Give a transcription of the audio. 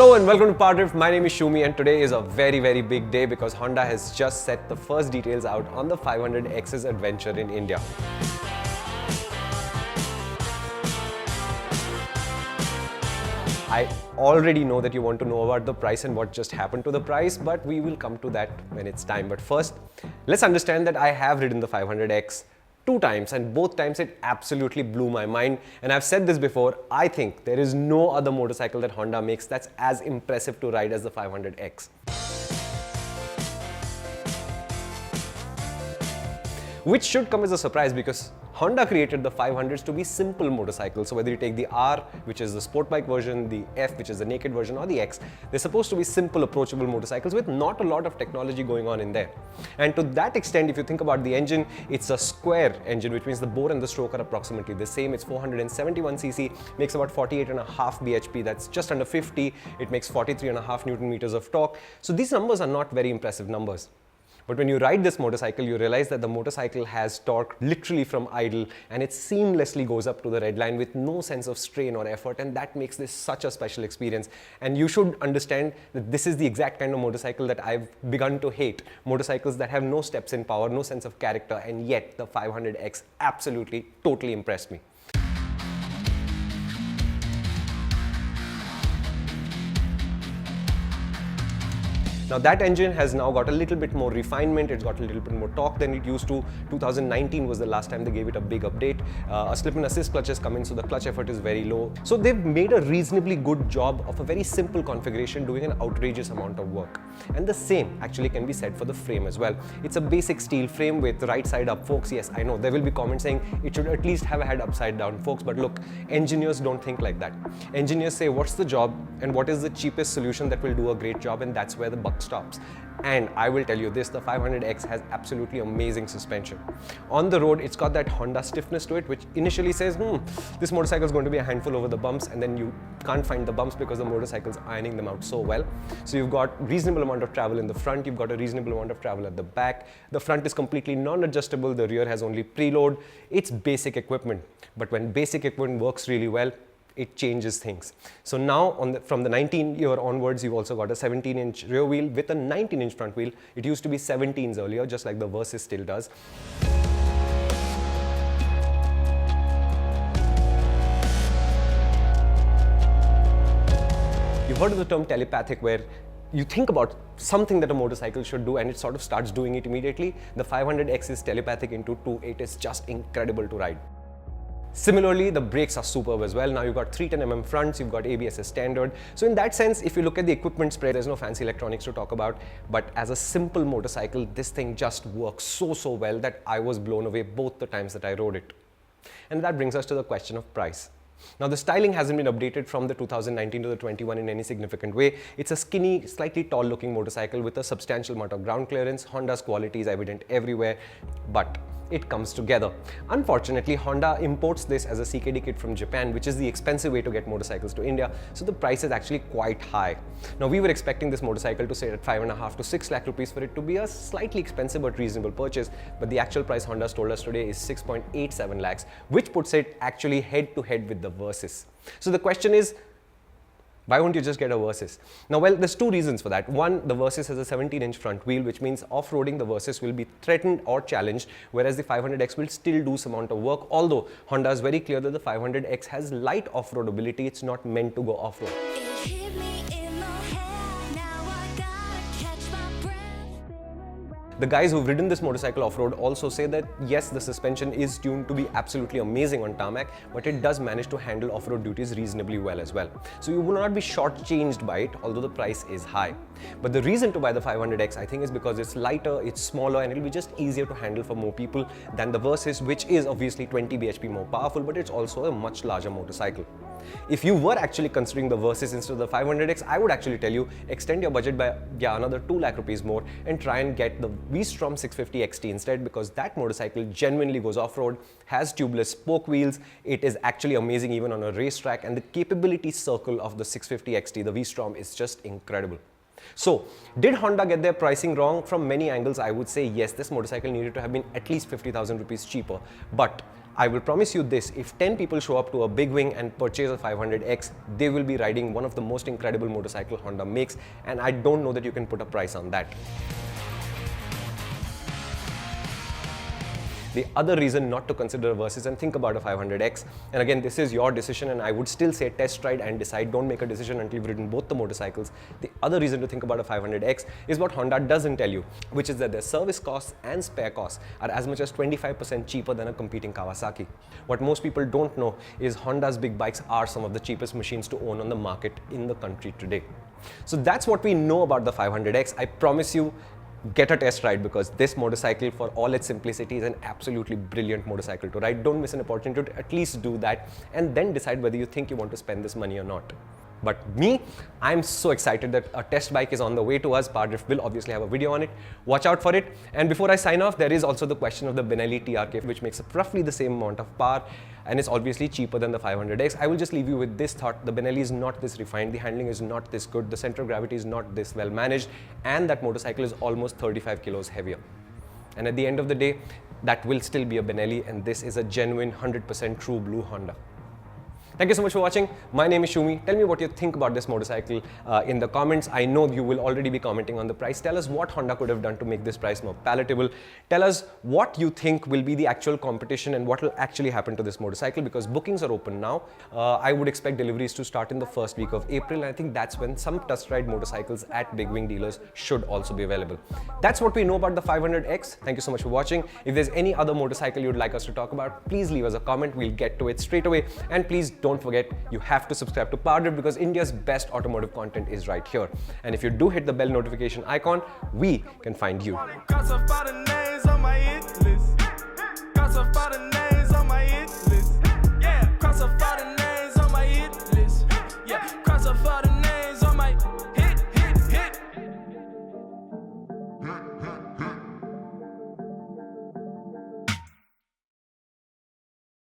Hello and welcome to PowerDrift. My name is Shumi and today is a very big day because Honda has just set the first details out on the 500X's adventure in India. I already know that you want to know about the price and what just happened to the price, but we will come to that when it's time. But first, let's understand that I have ridden the 500X 2 times and both times it absolutely blew my mind. And I've said this before, I think there is no other motorcycle that Honda makes that's as impressive to ride as the 500X. Which should come as a surprise because Honda created the 500s to be simple motorcycles. So whether you take the R, which is the sport bike version, the F, which is the naked version, or the X, they're supposed to be simple, approachable motorcycles with not a lot of technology going on in there. And to that extent, if you think about the engine, it's a square engine, which means the bore and the stroke are approximately the same. It's 471cc, makes about 48.5 bhp, that's just under 50. It makes 43.5 Newton meters of torque. So these numbers are not very impressive numbers. But when you ride this motorcycle, you realize that the motorcycle has torque literally from idle and it seamlessly goes up to the red line with no sense of strain or effort, and that makes this such a special experience. And you should understand that this is the exact kind of motorcycle that I've begun to hate. Motorcycles that have no steps in power, no sense of character, and yet the 500X absolutely, totally impressed me. Now that engine has now got a little bit more refinement, it's got a little bit more torque than it used to. 2019 was the last time they gave it a big update. A slip and assist clutch has come in, so the clutch effort is very low. So they've made a reasonably good job of a very simple configuration doing an outrageous amount of work. And the same actually can be said for the frame as well. It's a basic steel frame with right side up forks. Yes, I know there will be comments saying it should at least have had upside down forks, but look, engineers don't think like that. Engineers say what's the job and what is the cheapest solution that will do a great job, and that's where the buck stops. And I will tell you this, the 500X has absolutely amazing suspension. On the road, it's got that Honda stiffness to it, which initially says, this motorcycle is going to be a handful over the bumps, and then you can't find the bumps because the motorcycle's ironing them out so well. So you've got reasonable amount of travel in the front, you've got a reasonable amount of travel at the back. The front is completely non-adjustable, the rear has only preload. It's basic equipment, but when basic equipment works really well, it changes things. So now from the 19-year onwards, you've also got a 17-inch rear wheel with a 19-inch front wheel. It used to be 17s earlier, just like the Versys still does. You've heard of the term telepathic, where you think about something that a motorcycle should do and it sort of starts doing it immediately. The 500X is telepathic into 2. It is just incredible to ride. Similarly, the brakes are superb as well. Now you've got 310mm fronts, you've got ABS as standard. So in that sense, if you look at the equipment spread, there's no fancy electronics to talk about. But as a simple motorcycle, this thing just works so well that I was blown away both the times that I rode it. And that brings us to the question of price. Now the styling hasn't been updated from the 2019 to the 21 in any significant way. It's a skinny, slightly tall looking motorcycle with a substantial amount of ground clearance. Honda's quality is evident everywhere, but it comes together. Unfortunately, Honda imports this as a CKD kit from Japan, which is the expensive way to get motorcycles to India, so the price is actually quite high. Now we were expecting this motorcycle to sit at 5.5 to 6 lakh rupees for it to be a slightly expensive but reasonable purchase, but the actual price Honda's told us today is 6.87 lakhs, which puts it actually head to head with the Versys. So the question is, why won't you just get a Versys? Now, well, there's 2 reasons for that. One, the Versys has a 17-inch front wheel, which means off-roading the Versys will be threatened or challenged, whereas the 500X will still do some amount of work, although Honda is very clear that the 500X has light off-road ability. It's not meant to go off-road. The guys who've ridden this motorcycle off-road also say that yes, the suspension is tuned to be absolutely amazing on tarmac, but it does manage to handle off-road duties reasonably well as well. So you will not be shortchanged by it, although the price is high. But the reason to buy the 500X, I think, is because it's lighter, it's smaller, and it'll be just easier to handle for more people than the Versys, which is obviously 20 bhp more powerful, but it's also a much larger motorcycle. If you were actually considering the Versys instead of the 500X, I would actually tell you, extend your budget by another 2 lakh rupees more and try and get the V-Strom 650XT instead, because that motorcycle genuinely goes off-road, has tubeless spoke wheels, it is actually amazing even on a racetrack, and the capability circle of the 650XT, the V-Strom, is just incredible. So, did Honda get their pricing wrong? From many angles, I would say yes, this motorcycle needed to have been at least 50,000 rupees cheaper, but I will promise you this, if 10 people show up to a big wing and purchase a 500X, they will be riding one of the most incredible motorcycle Honda makes, and I don't know that you can put a price on that. The other reason not to consider a Versys and think about a 500X, and again, this is your decision, and I would still say test ride and decide. Don't make a decision until you've ridden both the motorcycles. The other reason to think about a 500X is what Honda doesn't tell you, which is that their service costs and spare costs are as much as 25% cheaper than a competing Kawasaki. What most people don't know is Honda's big bikes are some of the cheapest machines to own on the market in the country today. So that's what we know about the 500X. I promise you, get a test ride, because this motorcycle, for all its simplicity, is an absolutely brilliant motorcycle to ride. Don't miss an opportunity to at least do that and then decide whether you think you want to spend this money or not. But me, I'm so excited that a test bike is on the way to us. PowerDrift will obviously have a video on it. Watch out for it. And before I sign off, there is also the question of the Benelli TRK, which makes up roughly the same amount of power and is obviously cheaper than the 500X. I will just leave you with this thought: the Benelli is not this refined, the handling is not this good, the center of gravity is not this well managed, and that motorcycle is almost 35 kilos heavier. And at the end of the day, that will still be a Benelli, and this is a genuine 100% true blue Honda. Thank you so much for watching. My name is Shumi. Tell me what you think about this motorcycle in the comments. I know you will already be commenting on the price. Tell us what Honda could have done to make this price more palatable. Tell us what you think will be the actual competition and what will actually happen to this motorcycle, because bookings are open now. I would expect deliveries to start in the first week of April, and I think that's when some test ride motorcycles at big wing dealers should also be available. That's what we know about the 500X. Thank you so much for watching. If there's any other motorcycle you'd like us to talk about, please leave us a comment. We'll get to it straight away. And please don't forget, you have to subscribe to PowerDrift, because India's best automotive content is right here. And if you do hit the bell notification icon, we can find you.